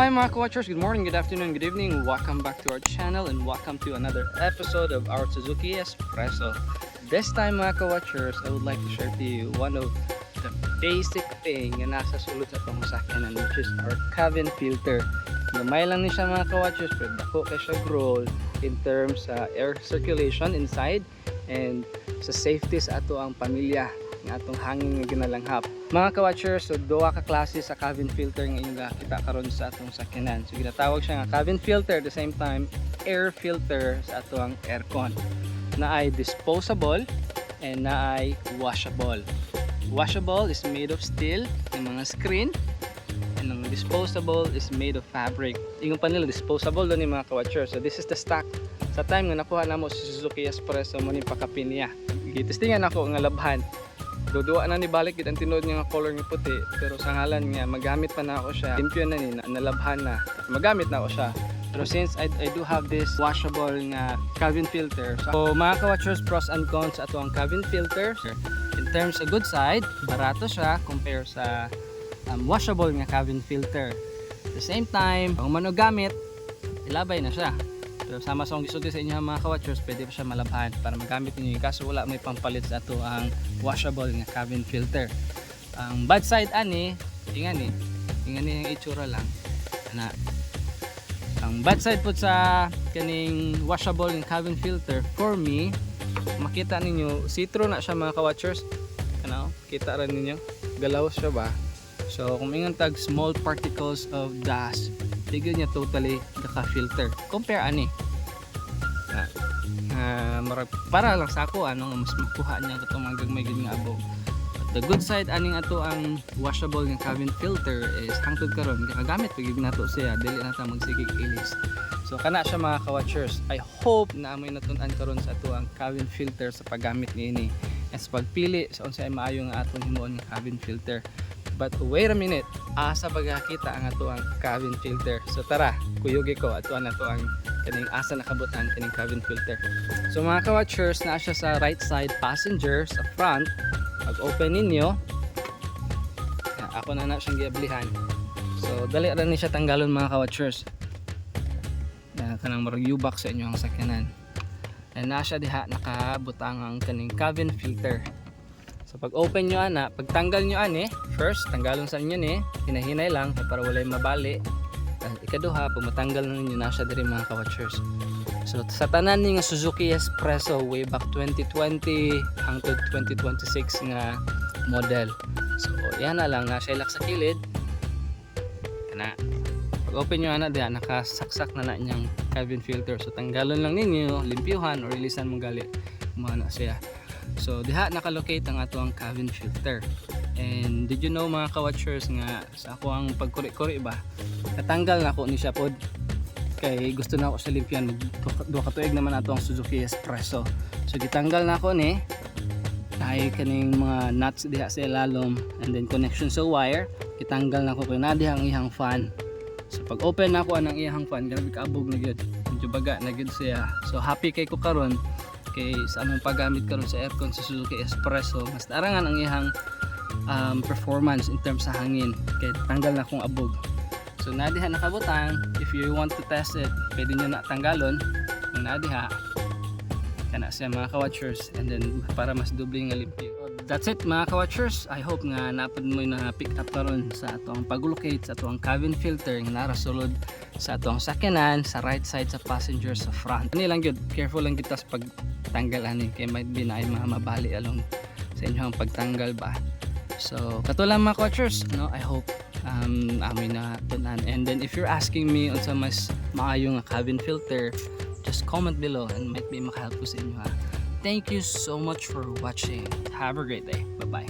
Hi mga ka-watchers, good morning, good afternoon, good evening. Welcome back to our channel and welcome to another episode of our Suzuki Espresso. This time mga ka-watchers, I would like to share to you one of the basic thing na nasa sulod sa itong sakyanan, which is our cabin filter. Gamay lang ni siya mga ka-watchers, pero dako kay siya role in terms sa air circulation inside and sa safety sa ato ang pamilya ng atong hangin nga ginalanghap. Mga ka-watchers, so duha ka klase sa cabin filter nga yung kita karon sa atong sakyanan. So ginatawag siya nga cabin filter, at the same time air filter sa atong aircon. Na ay disposable and na ay washable. Washable is made of steel, yung mga screen, and ang disposable is made of fabric. Yung pa nila disposable doon yung mga ka-watchers. So this is the stock. Sa time nga nakuha na mo sa Suzuki Espresso mo ni pakapin niya. Gitistingan ako nga labhan. Dudua na ni balik ang tinod niya nga color nga puti, pero sa ngalan nga magamit pa na ako siya, limpyo na ni nalabhan na, magamit na ako siya. Pero since I do have this washable nga cabin filter, so mga ka-watchers, pros and cons sa ato ang cabin filter. In terms sa good side, barato siya compare sa washable nga cabin filter. At the same time, kung mano gamit, ilabay na siya. Pero sama sa akong gisulti sa inyo mga ka-watchers, pwede pa siya malabhan para magamit ninyo, kaso wala may pampalit sa ato ang washable nga cabin filter. Ang bad side ani, ingani ang itsura lang na. Ang bad side po sa kaning washable nga cabin filter, for me, makita ninyo see-through na siya mga ka-watchers. Ano, kita ra ninyo, galaw siya ba? So kung ingon tag small particles of dust, tigil niya totally naka-filter. Compare ani. Para lang sa ako mas makuha niya itong mga gagmay nga abog. The good side aning ato ang washable nga cabin filter is hangtod karon ginagamit pagig nato siya, dili na ta magsigig ilis. So kana siya mga ka-watchers. I hope na amoy natun-an karon sa ato ang cabin filter sa paggamit niini. As pagpili sa unsay maayo nga atong himuon nga cabin filter. But wait a minute, asa bagakita ang ato ang cabin filter. So tara, kuyugi ko ato ang kaning asa nakabutan kaning cabin filter. So mga ka-watchers, na siya sa right side passenger sa front. Pag open ninyo, ako na siyang giablihan. So dali ra ni siya tanggalon mga ka-watchers. Kanang marag U-box sa inyo ang sakyanan. And na siya diha nakabutang ang kaning cabin filter. So pag open nyo pag tanggal nyo first tanggalon sa inyo hinahinay lang para walay mabali. Ikaduha, pumatanggal na ninyo na siya diri mga ka-watchers. So sa tanan ni nga Suzuki Espresso way back 2020 hangtod 2026 nga model. So yan na lang siya ilak sa kilid. Kana pag open nyo diha nakasaksak na niyang cabin filter. So tanggalon lang ninyo, limpyuhan or ilisan mong gali kumana siya. So diha nakalocate ang ato ang cabin filter. And did you know mga ka-watchers nga sa ako ang pagkuri-kuri ba, natanggal na ako ni siya pod kay gusto na ako sa limpyan. Duha ka tuig naman ato ang Suzuki Espresso. So gitanggal na ako ni ay kaning mga nuts diha sa ilalom and then connection sa wire. Gitanggal na ako kay nadiha ang ihang fan. So pag open na ako anang ihang fan, grabe kaabog na gyud, medyo baga na gyud siya. So happy kay ko karon kay sa among paggamit karon sa aircon sa Suzuki Espresso, mas tarangan ang ihang performance in terms sa hangin kay tanggal na akong abog. So nadiha nakabutang, if you want to test it, pwede nyo na tanggalon ang nadiha kana siya mga ka-watchers, and then para mas doble nga limpyo. So that's it mga ka-watchers. I hope nga napad mo na pick up karon sa atong pag-locate sa atong cabin filter nga nara sulod sa atong sakyanan sa right side sa passenger sa front. Ani lang gyud, careful lang kita sa pagtanggal ani kay might be na ay mga mabali along sa inyong pagtanggal ba. So katulang mga ka-watchers, I hope amoy na tunan. And then if you're asking me unsa mas maayo nga cabin filter, just comment below and might be makahelp ko sa inyo. Thank you so much for watching. Have a great day. Bye bye.